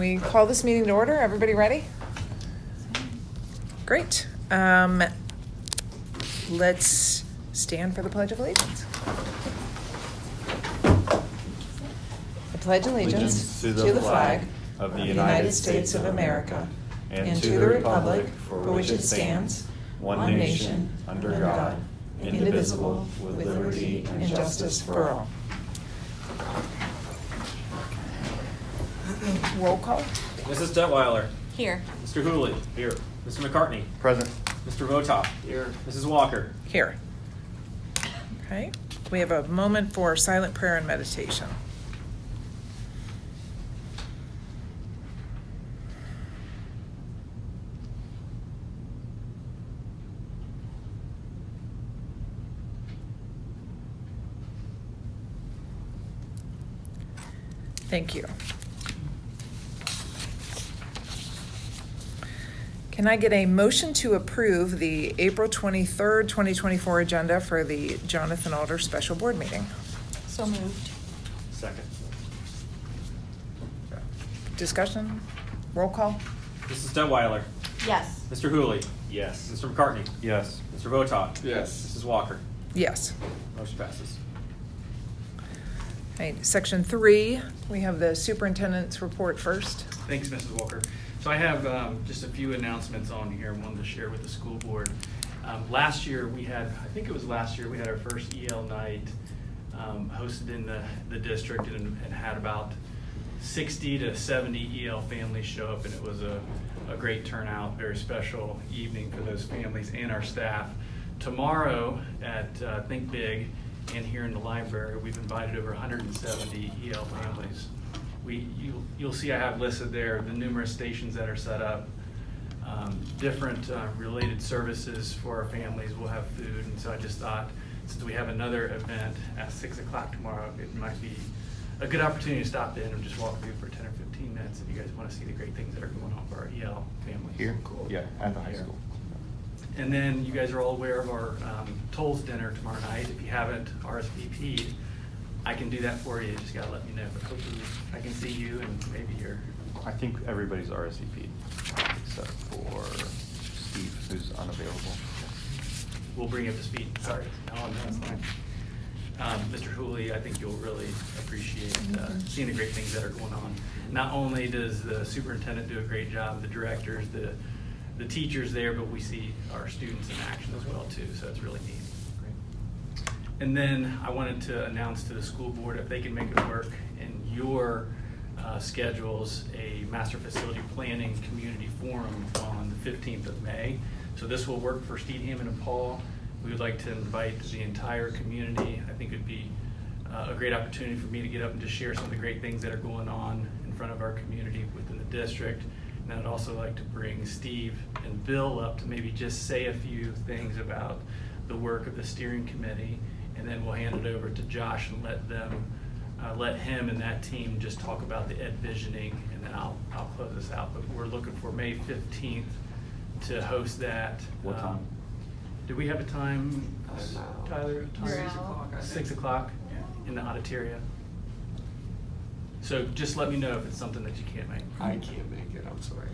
we call this meeting to order? Everybody ready? Great. Let's stand for the Pledge of Allegiance. I pledge allegiance to the flag of the United States of America and to the republic for which it stands, one nation, under God, indivisible, with liberty and justice for all. Roll call. Mrs. Detweiler. Here. Mr. Hooley. Here. Mr. McCartney. Present. Mr. Votop. Here. Mrs. Walker. Here. Okay. We have a moment for silent prayer and meditation. Thank you. Can I get a motion to approve the April 23rd, 2024 agenda for the Jonathan Alder Special Board Meeting? So moved. Second. Discussion? Roll call? Mrs. Detweiler. Yes. Mr. Hooley. Yes. Mr. McCartney. Yes. Mr. Votop. Yes. Mrs. Walker. Yes. Motion passes. All right, Section 3, we have the superintendent's report first. Thanks, Mrs. Walker. So I have just a few announcements on here I wanted to share with the school board. Last year we had, I think it was last year, we had our first EL night hosted in the district and had about 60 to 70 EL families show up, and it was a great turnout, very special evening for those families and our staff. Tomorrow at Think Big and here in the library, we've invited over 170 EL families. You'll see I have listed there the numerous stations that are set up, different related services for our families. We'll have food, and so I just thought, since we have another event at 6 o'clock tomorrow, it might be a good opportunity to stop in and just walk through for 10 or 15 minutes if you guys want to see the great things that are going on for our EL families. Here? Cool. Yeah, at the high Here. school. And then you guys are all aware of our Tolls dinner tomorrow night. If you haven't RSVP'd, I can do that for you. You just gotta let me know. But hopefully I can see you and maybe you're. I think everybody's RSVP'd except for Steve, who's unavailable. We'll bring you up to speed. Sorry. Oh, no, that's fine. Mr. Hooley, I think you'll really appreciate seeing the great things that are going on. Not only does the superintendent do a great job, the directors, the teachers there, but we see our students in action as well too, so it's really neat. Great. And then I wanted to announce to the school board, if they can make it work in your schedules, a master facility planning community forum on the 15th of May. So this will work for Steve Hammond and Paul. We would like to invite the entire community. I think it'd be a great opportunity for me to get up and just share some of the great things that are going on in front of our community within the district. And I'd also like to bring Steve and Bill up to maybe just say a few things about the work of the steering committee, and then we'll hand it over to Josh and let him and that team just talk about the ed visioning, and then I'll close this out. But we're looking for May 15th to host that. What time? Do we have a time, Tyler? 6 o'clock. 6 o'clock in the auditorium. So just let me know if it's something that you can't make. I can't make it, I'm sorry.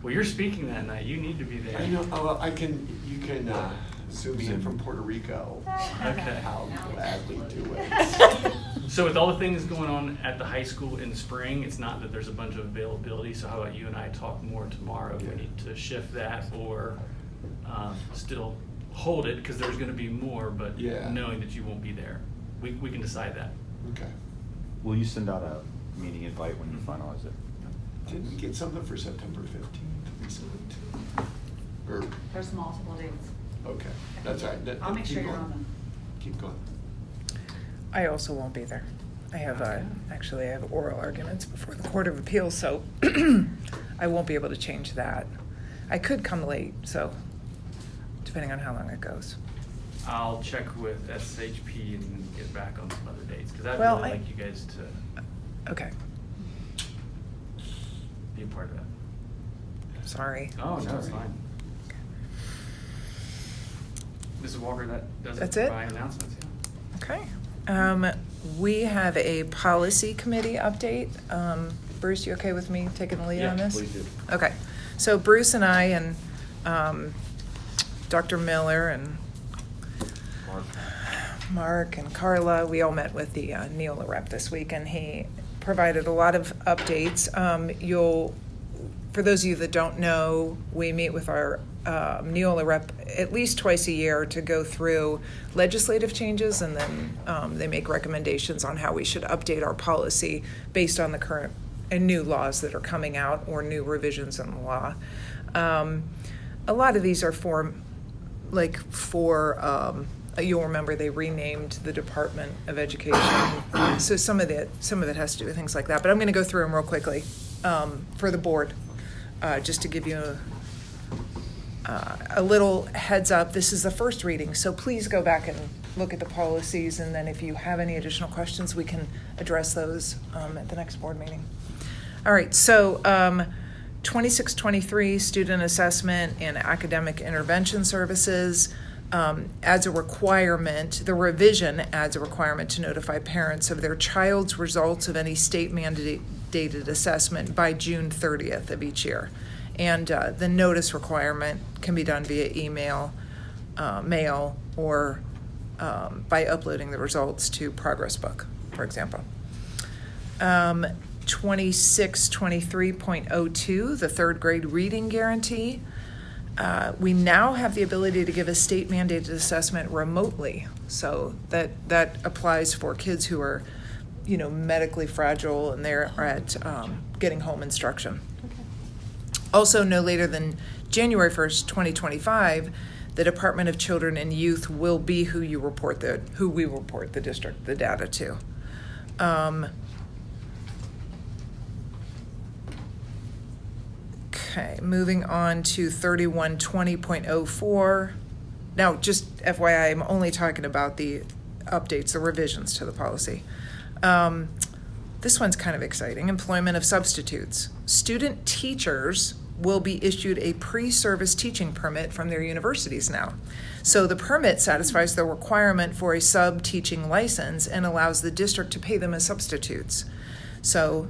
Well, you're speaking that night. You need to be there. I know, you can zoom me in from Puerto Rico. Okay. I'll gladly do it. So with all the things going on at the high school in the spring, it's not that there's a bunch of availability. So how about you and I talk more tomorrow if we need to shift that or still hold it, because there's going to be more, but Yeah. knowing that you won't be there. We can decide that. Okay. Will you send out a meeting invite when you finalize it? Didn't we get something for September 15th? We sent it to? Or, There's multiple dates. okay, that's all right. I'll make Keep sure you're going. on them. Keep going. I also won't be there. I have, actually, I have oral arguments before the Court of Appeals, so I won't be able to change that. I could come late, so depending on how long it goes. I'll check with SHP and then get back on some other dates, because I'd Well, really I- like you guys to Okay, be a part of that. sorry. Oh, no, it's Sorry. fine. Mrs. Walker, that does it That's for it? my announcements, yeah. Okay. We have a policy committee update. Bruce, you okay with me taking the lead Yeah, on this? please do. Okay, so Bruce and I and Dr. Miller and Mark and Carla, we all met with the Neola rep this week, and he provided a lot of updates. For those of you that don't know, we meet with our Neola rep at least twice a year to go through legislative changes, and then they make recommendations on how we should update our policy based on the current and new laws that are coming out or new revisions in the law. A lot of these are you'll remember they renamed the Department of Education. So some of it has to do with things like that. But I'm going to go through them real quickly for the board, just to give you a little heads up. This is the first reading, so please go back and look at the policies, and then if you have any additional questions, we can address those at the next board meeting. All right, so 2623 student assessment and academic intervention services adds a requirement, the revision adds a requirement to notify parents of their child's results of any state mandated assessment by June 30th of each year. And the notice requirement can be done via email, mail, or by uploading the results to Progress Book, for example. 2623.02, the third grade reading guarantee. We now have the ability to give a state mandated assessment remotely. So that applies for kids who are, medically fragile and they're at getting home instruction. Also, no later than January 1st, 2025, the Department of Children and Youth will be who we report the district, the data to. Okay, moving on to 3120.04. Now, just FYI, I'm only talking about the updates, the revisions to the policy. This one's kind of exciting. Employment of substitutes. Student teachers will be issued a pre-service teaching permit from their universities now. So the permit satisfies the requirement for a sub-teaching license and allows the district to pay them as substitutes. So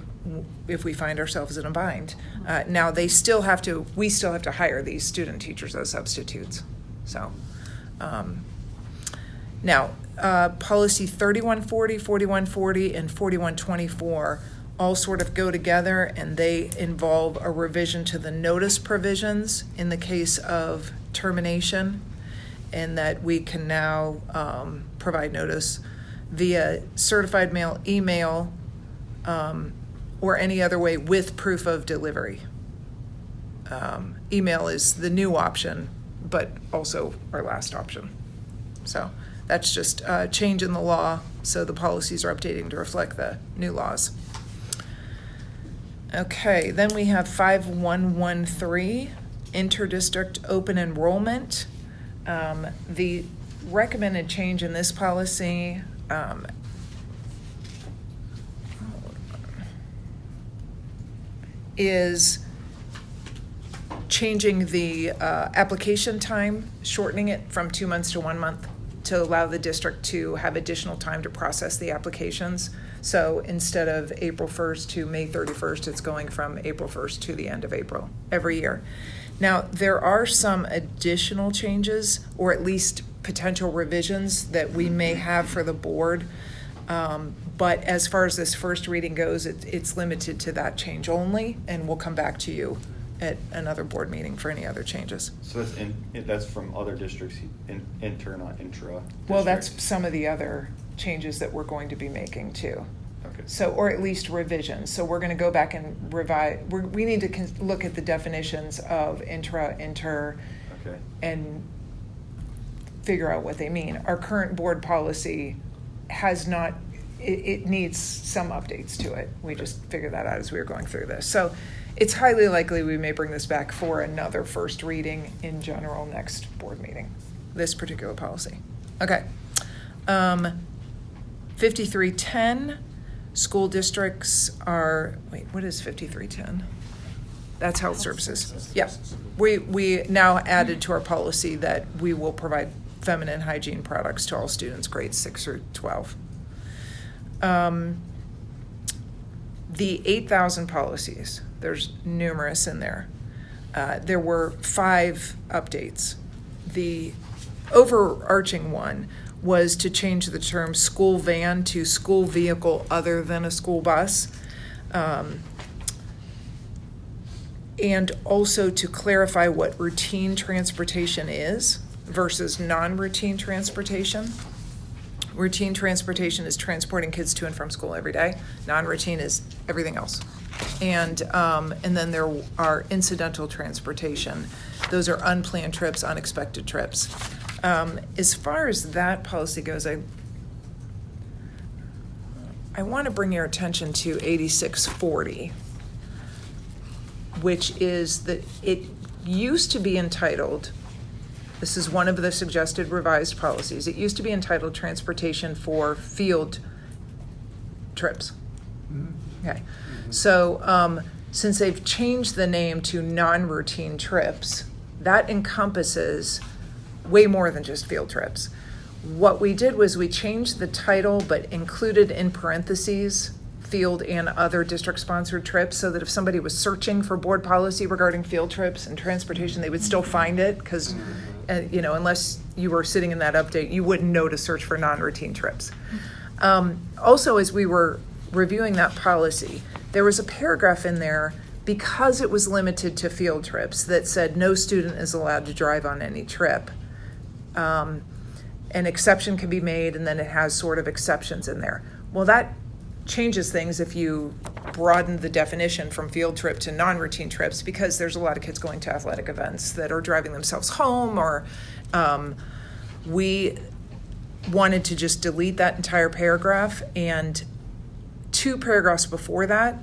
if we find ourselves in a bind. Now we still have to hire these student teachers as substitutes. So now policy 3140, 4140, and 4124 all sort of go together, and they involve a revision to the notice provisions in the case of termination, and that we can now provide notice via certified mail, email, or any other way with proof of delivery. Email is the new option, but also our last option. So that's just a change in the law, so the policies are updating to reflect the new laws. Okay, then we have 5113, interdistrict open enrollment. The recommended change in this policy is changing the application time, shortening it from 2 months to 1 month to allow the district to have additional time to process the applications. So instead of April 1st to May 31st, it's going from April 1st to the end of April every year. Now, there are some additional changes, or at least potential revisions that we may have for the board. But as far as this first reading goes, it's limited to that change only, and we'll come back to you at another board meeting for any other changes. So that's from other districts, inter, not intra. Well, that's districts. some of the other changes that we're going to be making too. Okay. So, or at least revisions. So we're going to go back and revise. We need to look at the definitions of intra, inter, Okay. and figure out what they mean. Our current board policy has not, it needs some updates to it. We just figured that out as we were going through this. So it's highly likely we may bring this back for another first reading in general next board meeting, this particular policy. Okay. 5310, school districts are, what is 5310? That's health services. Yeah. We now added to our policy that we will provide feminine hygiene products to all students grades 6 through 12. the 8,000 policies, there's numerous in there. There were 5 updates. The overarching one was to change the term school van to school vehicle other than a school bus. And also to clarify what routine transportation is versus non-routine transportation. Routine transportation is transporting kids to and from school every day. Non-routine is everything else. And then there are incidental transportation. Those are unplanned trips, unexpected trips. As far as that policy goes, I want to bring your attention to 8640, which is that it used to be entitled, this is one of the suggested revised policies, it used to be entitled Transportation for Field Trips. Okay, so since they've changed the name to non-routine trips, that encompasses way more than just field trips. What we did was we changed the title but included in parentheses field and other district-sponsored trips, so that if somebody was searching for board policy regarding field trips and transportation, they would still find it, because unless you were sitting in that update, you wouldn't know to search for non-routine trips. Also, as we were reviewing that policy, there was a paragraph in there, because it was limited to field trips, that said no student is allowed to drive on any trip. An exception can be made, and then it has sort of exceptions in there. Well, that changes things if you broaden the definition from field trip to non-routine trips, because there's a lot of kids going to athletic events that are driving themselves home, or we wanted to just delete that entire paragraph. And 2 paragraphs before that,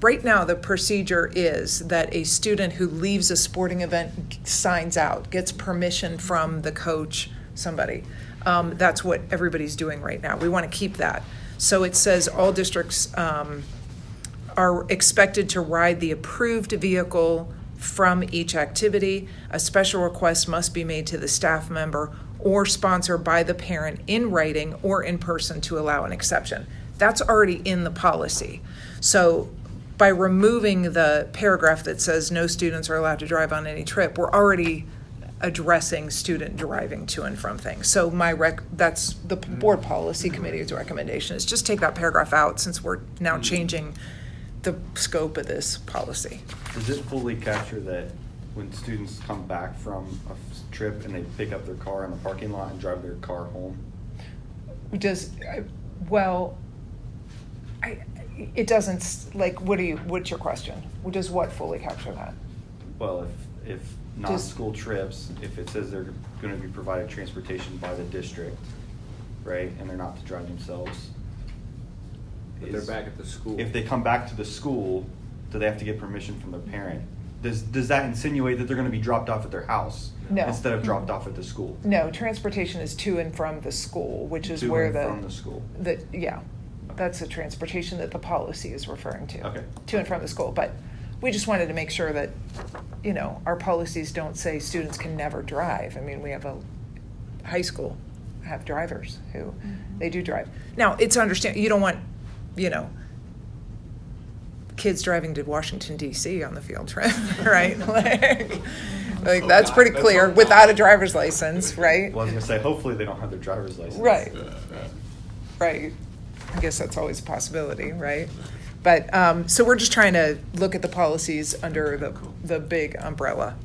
right now the procedure is that a student who leaves a sporting event signs out, gets permission from the coach, somebody. That's what everybody's doing right now. We want to keep that. So it says all districts are expected to ride the approved vehicle from each activity. A special request must be made to the staff member or sponsor by the parent in writing or in person to allow an exception. That's already in the policy. So by removing the paragraph that says no students are allowed to drive on any trip, we're already addressing student driving to and from things. So that's the board policy committee's recommendation, is just take that paragraph out, since we're now changing the scope of this policy. Does it fully capture that when students come back from a trip and they pick up their car in the parking lot and drive their car home? It doesn't, what's your question? Does what fully capture that? Well, if non-school trips, if it says they're going to be provided transportation by the district, right, and they're not to drive themselves. But they're back at the school. If they come back to the school, do they have to get permission from their parent? Does that insinuate that they're going to be dropped off at their house instead of dropped off at the school? No, transportation is to and from the school, which is where from the school. That's the transportation that the policy is referring to. Okay. To and from the school, but we just wanted to make sure that, our policies don't say students can never drive. I mean, we have a high school have drivers who they do drive. Now, it's you don't want, kids driving to Washington, D.C. on the field trip, right? like that's pretty clear, without a driver's license, right? Well, I was going to say, hopefully they don't have their driver's license. Right. Right. I guess that's always a possibility, right? But, so we're just trying to look at the policies under the big umbrella.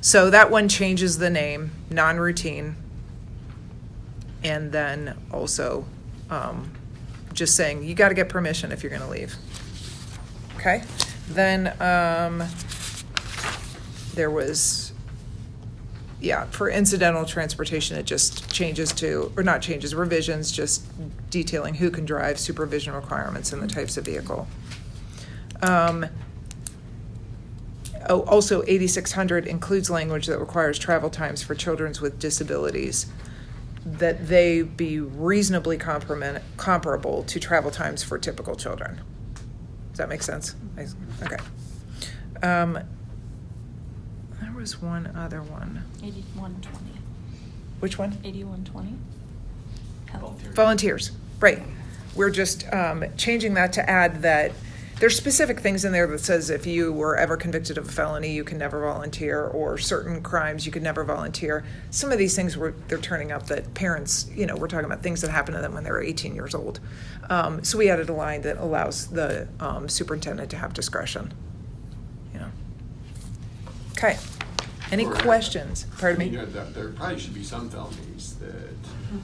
So that one changes the name, non-routine, and then also just saying you got to get permission if you're going to leave. Okay? Then there was, for incidental transportation, it just changes to, or not changes, revisions, just detailing who can drive, supervision requirements, and the types of vehicle. Also 8600 includes language that requires travel times for children with disabilities, that they be reasonably comparable to travel times for typical children. Does that make sense? Okay. There was one other one. 8120. Which one? 8120. Volunteers. Volunteers, right. we're just changing that to add that there's specific things in there that says if you were ever convicted of a felony, you can never volunteer, or certain crimes you could never volunteer. Some of these things they're turning up that parents, we're talking about things that happened to them when they were 18 years old. So we added a line that allows the superintendent to have discretion. Okay. Any questions? Pardon me? There probably should be some felonies that.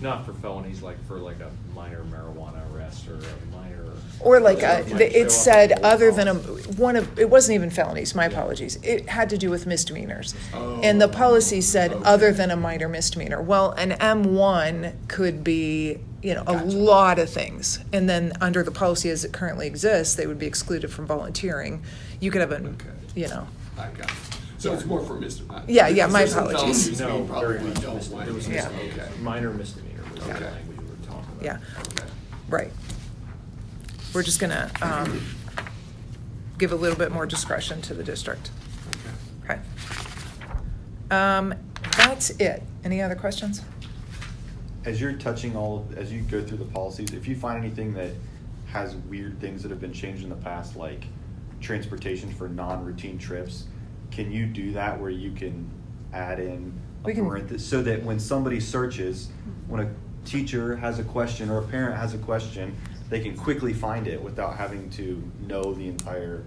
Not for felonies, like for like a minor marijuana arrest or a minor. Or like Might show it up said in the other than policy. it wasn't even felonies, my Yeah. apologies. It had to do with misdemeanors. Oh, And the policy said okay. other than a minor misdemeanor. Well, an M1 could be, a Gotcha. lot of things. And then under the policy as it currently exists, they would be excluded from volunteering. You could have an, Okay. I got it. So it's more for misdemeanor. Yeah, my There's some apologies. felonies we No, probably very much. don't want. It was Yeah. misdemeanor. Minor misdemeanor was the Okay. language we were talking about. Yeah. Okay. Right. We're just gonna give a little bit more discretion to the district. Okay. Okay. That's it. Any other questions? As you're touching as you go through the policies, if you find anything that has weird things that have been changed in the past, like transportation for non-routine trips, can you do that where you can add in We can- parenthesis so that when somebody searches, when a teacher has a question or a parent has a question, they can quickly find it without having to know the entire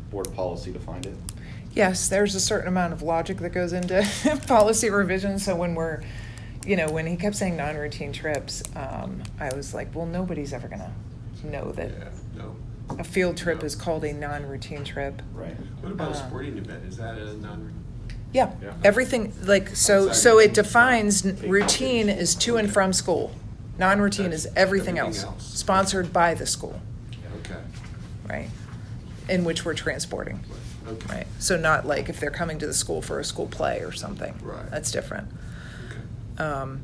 board policy to find it? Yes, there's a certain amount of logic that goes into policy revision. So when when he kept saying non-routine trips, I was like, well, nobody's ever gonna know that Yeah, no. a field trip No. is called a non-routine trip. Right. What about a sporting event? Is that a non? Yeah, Yeah. everything, so it defines routine is to and from school. Non-routine is everything else, sponsored by the school, Okay. right? In which we're transporting, Okay. right? So not like if they're coming to the school for a school play or something. Right. That's different. Okay.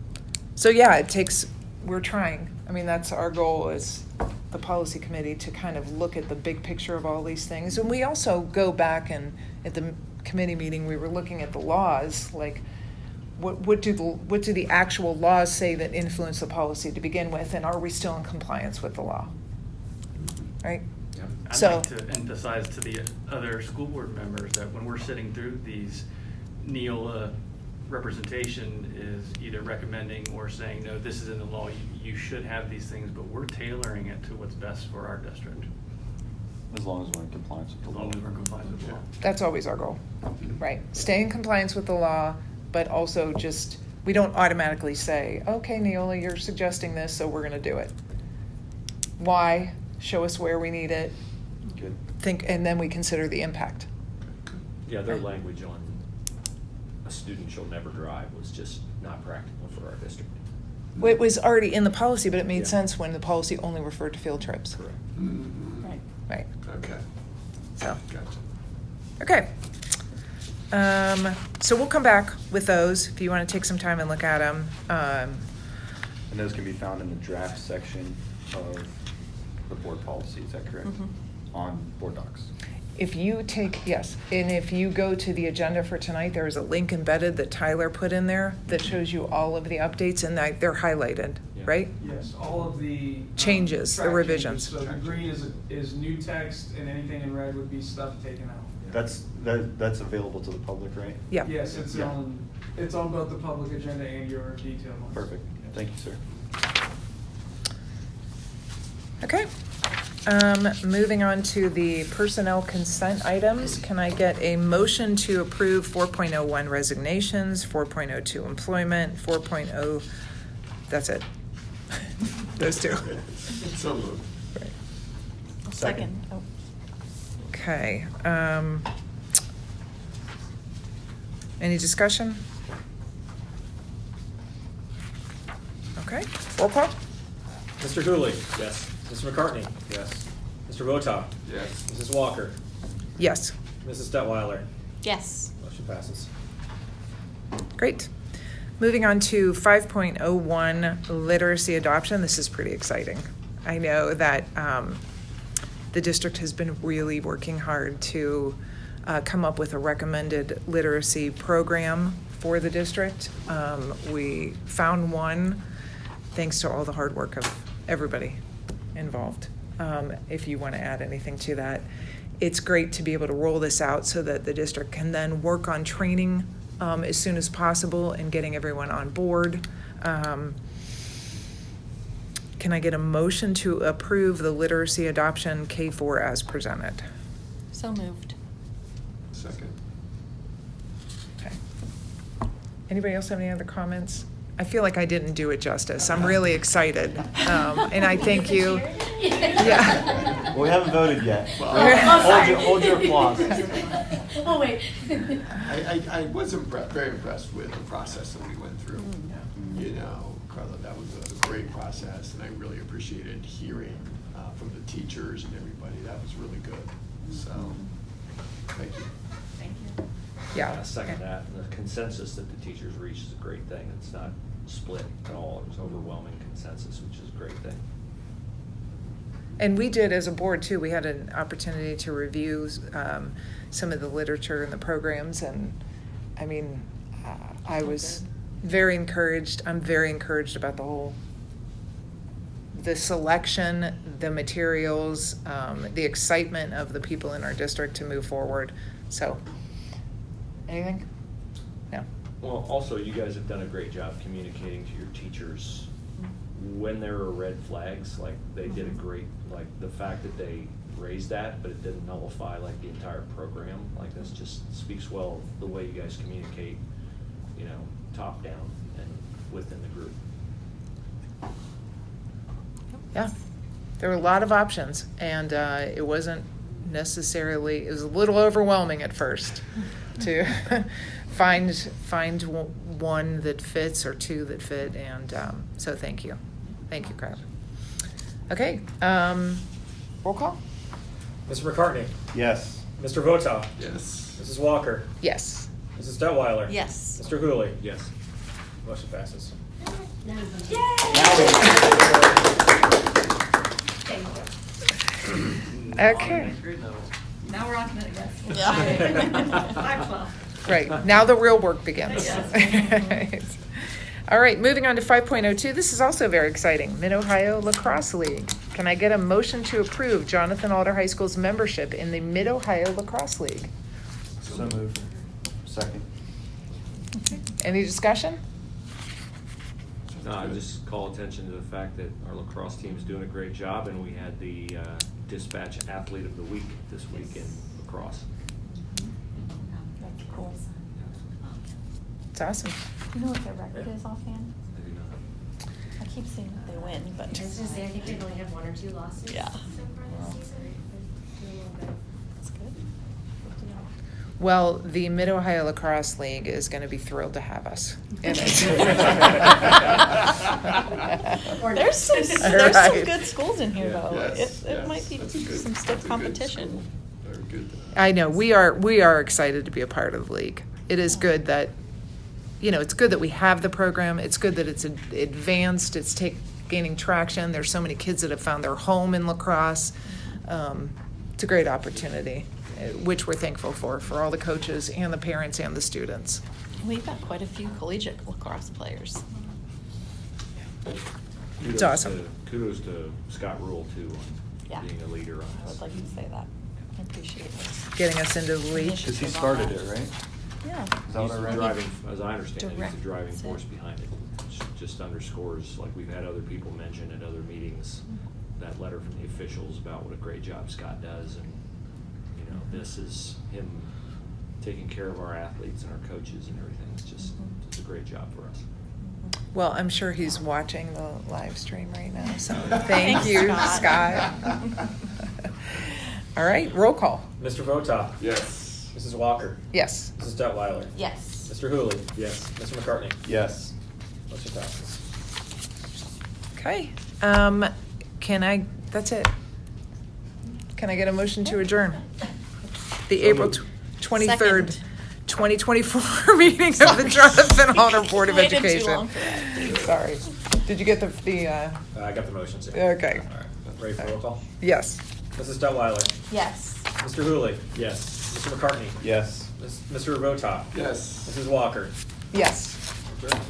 So yeah, we're trying. I mean, that's our goal is the policy committee to kind of look at the big picture of all these things. And we also go back and at the committee meeting, we were looking at the laws, like what do the actual laws say that influence the policy to begin with, and are we still in compliance with the law? Right? Yeah. I'd So- like to emphasize to the other school board members that when we're sitting through these, Neola representation is either recommending or saying, no, this is in the law, you should have these things, but we're tailoring it to what's best for our district, As long as we're in compliance with the as law. long as we're in compliance with the law. That's always our goal, right? Stay in compliance with the law, but also just, we don't automatically say, okay, Neola, you're suggesting this, so we're gonna do it. Why? Show us where we need it, Good. and then we consider the impact. Yeah, their language on a student shall never drive was just not practical for our district. Well, it was already in the policy, but it made Yeah. sense when the policy only referred to field trips. Correct. Mhm. Right. Right, Okay. so, Gotcha. okay. So we'll come back with those if you want to take some time and look at them. And those can be found in the draft section of the board policy, is that correct? Mhm. On board docs. If you yes, and if you go to the agenda for tonight, there is a link embedded that Tyler put in there that shows you all of the updates, and they're highlighted, Yeah. right? Yes, all of the. Changes, the track revisions. changes. So the green is new text, and anything in red would be stuff taken out. That's available to the public, right? Yeah. Yes, it's Yeah. it's on both the public agenda and your detailed ones. Perfect. Thank you, sir. Okay. Moving on to the personnel consent items. Can I get a motion to approve 4.01 resignations, 4.02 employment, 4.0, that's it. Those two. So moved. Right. Second. Oh. Okay. Any discussion? Okay, roll call? Mr. Hooley? Yes. Mr. McCartney? Yes. Mr. Votak? Yes. Mrs. Walker? Yes, Mrs. Detweiler? Yes. Motion passes. great. Moving on to 5.01 literacy adoption. This is pretty exciting. I know that the district has been really working hard to come up with a recommended literacy program for the district. We found one thanks to all the hard work of everybody involved. If you want to add anything to that, it's great to be able to roll this out so that the district can then work on training as soon as possible and getting everyone on board. Can I get a motion to approve the literacy adoption K4 as presented? So moved. Second. Okay. Anybody else have any other comments? I feel like I didn't do it justice. I'm really excited. And I thank you. Yeah. Well, we haven't voted yet. Hold your applause. Oh, wait. I was very impressed with the process that we went through. You know, Carla, that was a great process, and I really appreciated hearing from the teachers and everybody. That was really good. So, thank you. Thank you. Yeah. I second that. And the consensus that the teachers reached is a great thing. It's not split at all. It was overwhelming consensus, which is a great thing. And we did as a board too. We had an opportunity to review some of the literature and the programs, and I mean, I was very encouraged. I'm very encouraged about the selection, the materials, the excitement of the people in our district to move forward. So, anything? No. Well, also, you guys have done a great job communicating to your teachers when there are red flags. Like, they did a great, like, the fact that they raised that, but it didn't nullify, like, the entire program. Like, this just speaks well of the way you guys communicate, you know, top down and within the group. Yeah, there were a lot of options, and it wasn't necessarily, it was a little overwhelming at first to find one that fits or two that fit, and so thank you. Thank you, Crab. Okay, roll call? Mr. McCartney? Yes. Mr. Votaw? Yes. Mrs. Walker? Yes. Mrs. Detweiler? Yes. Mr. Hooley? Yes. Motion passes. Okay. Now we're on to the next. Yeah. 5:12. Right, now the real work begins. Yes. All right, moving on to 5.02. This is also very exciting. Mid-Ohio Lacrosse League. Can I get a motion to approve Jonathan Alder High School's membership in the Mid-Ohio Lacrosse League? So moved. Second. Any discussion? No, I just call attention to the fact that our lacrosse team is doing a great job, and we had the dispatch athlete of the week this week in lacrosse. That's cool. It's awesome. You know what their record is offhand? I do not. I keep saying that they win, but. I was gonna say, I think they've only had 1 or 2 losses Yeah. so far this season. They're doing a little good. That's good. Good deal. Well, the Mid-Ohio Lacrosse League is going to be thrilled to have us in it. There's some Right. good schools in here, though. Yes, It might be that's a good- some that's a stiff good competition. school. They're good. I know, we are excited to be a part of the league. It is good that, it's good that we have the program. It's good that it's advanced, it's gaining traction. There's so many kids that have found their home in lacrosse. It's a great opportunity, which we're thankful for all the coaches and the parents and the students. We've got quite a few collegiate lacrosse players. It's awesome. Kudos to Scott Rule, too, Yeah. on being a leader on I this. would like to say that. I appreciate this. Getting us into the league. Because he started it, right? Yeah. Is that He's what I the read? driving, as I understand it, he's Direct- the driving that's it. force behind it. Which just underscores, like we've had other people mention at other meetings, that letter from the officials about what a great job Scott does, and, this is him taking care of our athletes and our coaches and everything. It's a great job for us. Well, I'm sure he's watching the live stream right now, so thank Thanks, you, Scott. Scott. All right, roll call. Mr. Votaw? Yes. Mrs. Walker? Yes. Mrs. Detweiler? Yes. Mr. Hooley? Yes. Mr. McCartney? Yes. Motion passes. Okay, that's it. Can I get a motion to adjourn? The So April moved. 23rd, Second. 2024 meeting of the Jonathan Alder Board of Waited too Education. long for that. Sorry. Did you get the, I got the motions. okay, All right. Ready for roll call? yes. Mrs. Detweiler? Yes. Mr. Hooley? Yes. Mr. McCartney? Yes. Mr. Votaw? Yes. Mrs. Walker? Yes. Adjourned.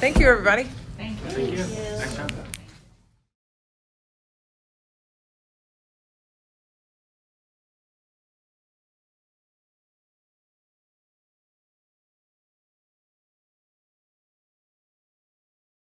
Thank you, everybody. Thank you. Thank you. Next time.